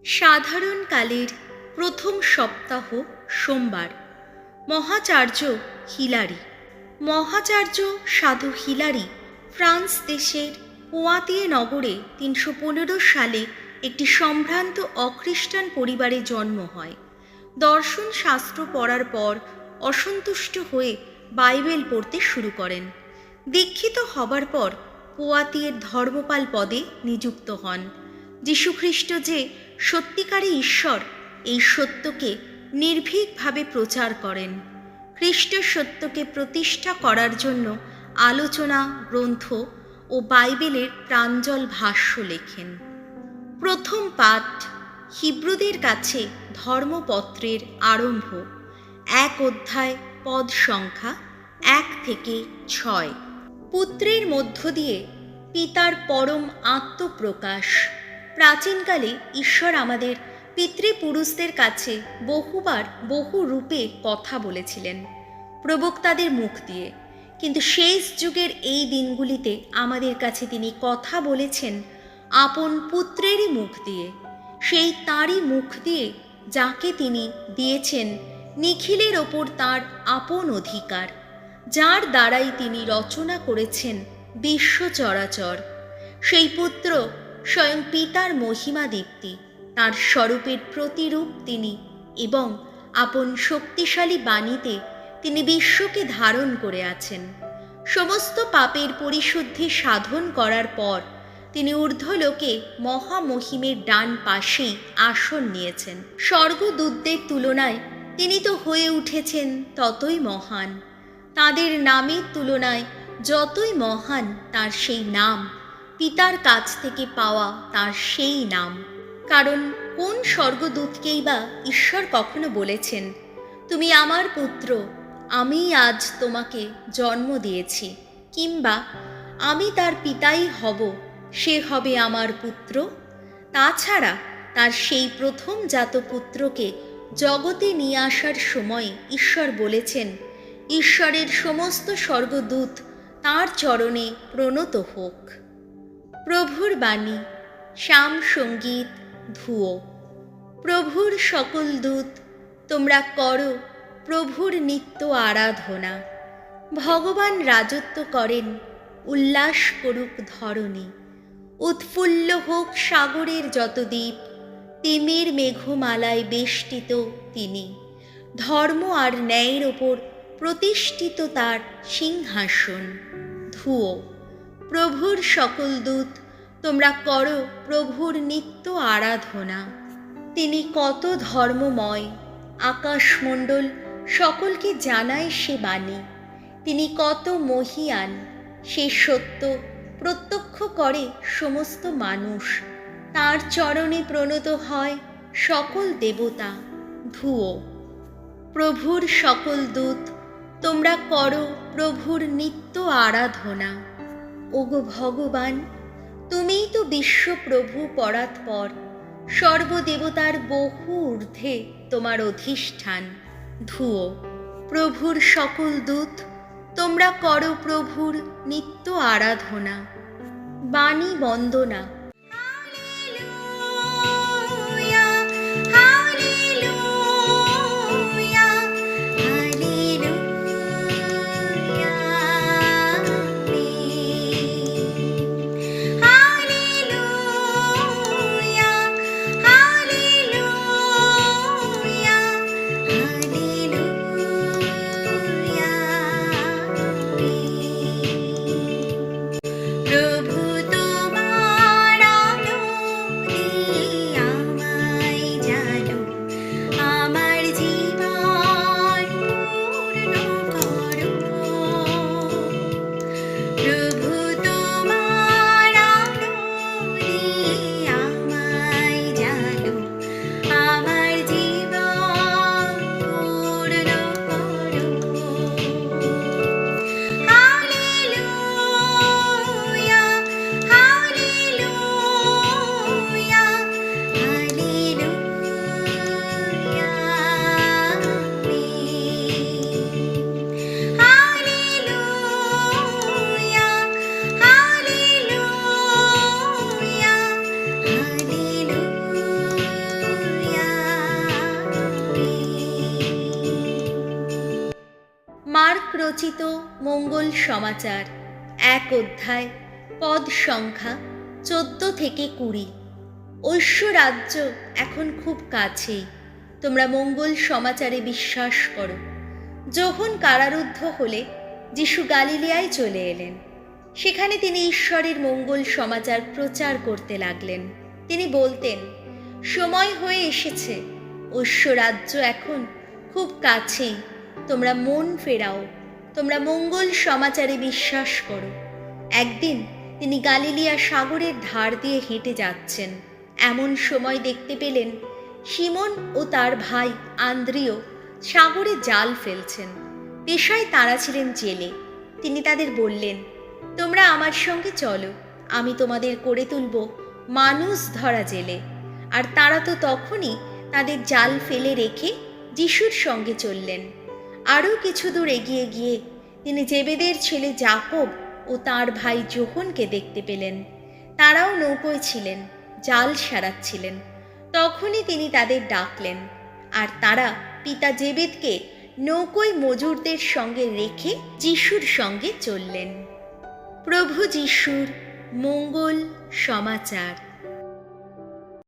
সাধারণকালের প্রথম সপ্তাহ সোমবার। মহাচার্য হিলারি। মহাচার্য সাধু হিলারি ফ্রান্স দেশের পোয়াতিয়ে নগরে 315 সালে একটি সম্ভ্রান্ত অখ্রিস্টান পরিবারে জন্ম হয়। দর্শন শাস্ত্র পড়ার পর অসন্তুষ্ট হয়ে বাইবেল পড়তে শুরু করেন। দীক্ষিত হবার পর পোয়াতিয়ের ধর্মপাল পদে নিযুক্ত হন। যীশুখ্রিস্ট যে সত্যিকারী ঈশ্বর, এই সত্যকে নির্ভীকভাবে প্রচার করেন। খ্রিস্ট সত্যকে প্রতিষ্ঠা করার জন্য আলোচনা, গ্রন্থ ও বাইবেলের প্রাঞ্জল ভাষ্য লেখেন। প্রথম পাঠ হিব্রুদের কাছে ধর্মপত্রের আরম্ভ, 1 অধ্যায়, পদ সংখ্যা 1 থেকে 6। পুত্রের মধ্য দিয়ে পিতার পরম আত্মপ্রকাশ। প্রাচীনকালে ঈশ্বর আমাদের পিতৃপুরুষদের কাছে বহুবার বহু রূপে কথা বলেছিলেন প্রবক্তাদের মুখ দিয়ে, কিন্তু শেষ যুগের এই দিনগুলিতে আমাদের কাছে তিনি কথা বলেছেন আপন পুত্রেরই মুখ দিয়ে, সেই তাঁরই মুখ দিয়ে যাকে তিনি দিয়েছেন নিখিলের ওপর তাঁর আপন অধিকার, যার দ্বারাই তিনি রচনা করেছেন বিশ্ব চরাচর। সেই পুত্র স্বয়ং পিতার মহিমা দীপ্তি, তাঁর স্বরূপের প্রতিরূপ তিনি, এবং আপন শক্তিশালী বাণীতে তিনি বিশ্বকে ধারণ করে আছেন। সমস্ত পাপের পরিশুদ্ধি সাধন করার পর তিনি ঊর্ধ্বলোকে মহামহিমের ডান পাশেই আসন নিয়েছেন। স্বর্গদূতদের তুলনায় তিনি তো হয়ে উঠেছেন ততই মহান। তাদের নামের তুলনায় যতই মহান তার সেই নাম, পিতার কাছ থেকে পাওয়া তার সেই নাম। কারণ কোন স্বর্গদূতকেই বা ঈশ্বর কখনো বলেছেন, তুমি আমার পুত্র, আমি আজ তোমাকে জন্ম দিয়েছি, কিংবা আমি তার পিতাই হব, সে হবে আমার পুত্র? তাছাড়া তার সেই প্রথম জাত পুত্রকে জগতে নিয়ে আসার সময় ঈশ্বর বলেছেন, ঈশ্বরের সমস্ত স্বর্গদূত তাঁর চরণে প্রণত হোক। প্রভুর বাণী, শ্যাম সঙ্গীত, ধুয়ো। প্রভুর সকল দূত তোমরা করো প্রভুর নিত্য আরাধনা। ভগবান রাজত্ব করেন, উল্লাস করুক ধরণী। উৎফুল্ল হোক সাগরের যত দ্বীপ, তিমির মেঘমালায় বেষ্টিত তিনি। ধর্ম আর ন্যায়ের ওপর প্রতিষ্ঠিত তার সিংহাসন। ধুয়ো। প্রভুর সকল দূত তোমরা করো প্রভুর নিত্য আরাধনা। তিনি কত ধর্মময়, আকাশমণ্ডল সকলকে জানায় সে বাণী। তিনি কত মহিয়ান, সে সত্য প্রত্যক্ষ করে সমস্ত মানুষ। তার চরণে প্রণত হয় সকল দেবতা। ধুয়ো। প্রভুর সকল দূত তোমরা করো প্রভুর নিত্য আরাধনা। ওগো ভগবান, তুমিই তো বিশ্বপ্রভু পরাৎপর, সর্বদেবতার বহু ঊর্ধ্বে তোমার অধিষ্ঠান। ধুয়ো। প্রভুর সকল দূত তোমরা করো প্রভুর নিত্য আরাধনা। বাণী বন্দনা। প্রভু তোমার রচিত মঙ্গল সমাচার, 1 অধ্যায়, পদ সংখ্যা 14 থেকে 20। ঐশ্বরাজ্য এখন খুব কাছেই, তোমরা মঙ্গল সমাচারে বিশ্বাস করো। যোহন কারারুদ্ধ হলে যিশু গালিলিয়ায় চলে এলেন। সেখানে তিনি ঈশ্বরের মঙ্গল সমাচার প্রচার করতে লাগলেন। তিনি বলতেন, সময় হয়ে এসেছে, ঐশ্বরাজ্য এখন খুব কাছেই, তোমরা মন ফেরাও, তোমরা মঙ্গল সমাচারে বিশ্বাস করো। একদিন তিনি গালিলিয়া সাগরের ধার দিয়ে হেঁটে যাচ্ছেন। এমন সময় দেখতে পেলেন সিমন ও তার ভাই আন্দ্রিয় সাগরে জাল ফেলছেন। পেশায় তারা ছিলেন জেলে। তিনি তাদের বললেন, তোমরা আমার সঙ্গে চলো, আমি তোমাদের করে তুলব মানুষ ধরা জেলে। আর তারা তো তখনই তাদের জাল ফেলে রেখে যিশুর সঙ্গে চললেন। আরও কিছু দূর এগিয়ে গিয়ে তিনি জেবেদের ছেলে যাকব ও তার ভাই যোহনকে দেখতে পেলেন। তারাও নৌকোয় ছিলেন, জাল সারাচ্ছিলেন। তখনই তিনি তাদের ডাকলেন, আর তারা পিতা জেবেদকে নৌকোয় মজুরদের সঙ্গে রেখে যিশুর সঙ্গে চললেন। প্রভু যিশুর মঙ্গল সমাচার।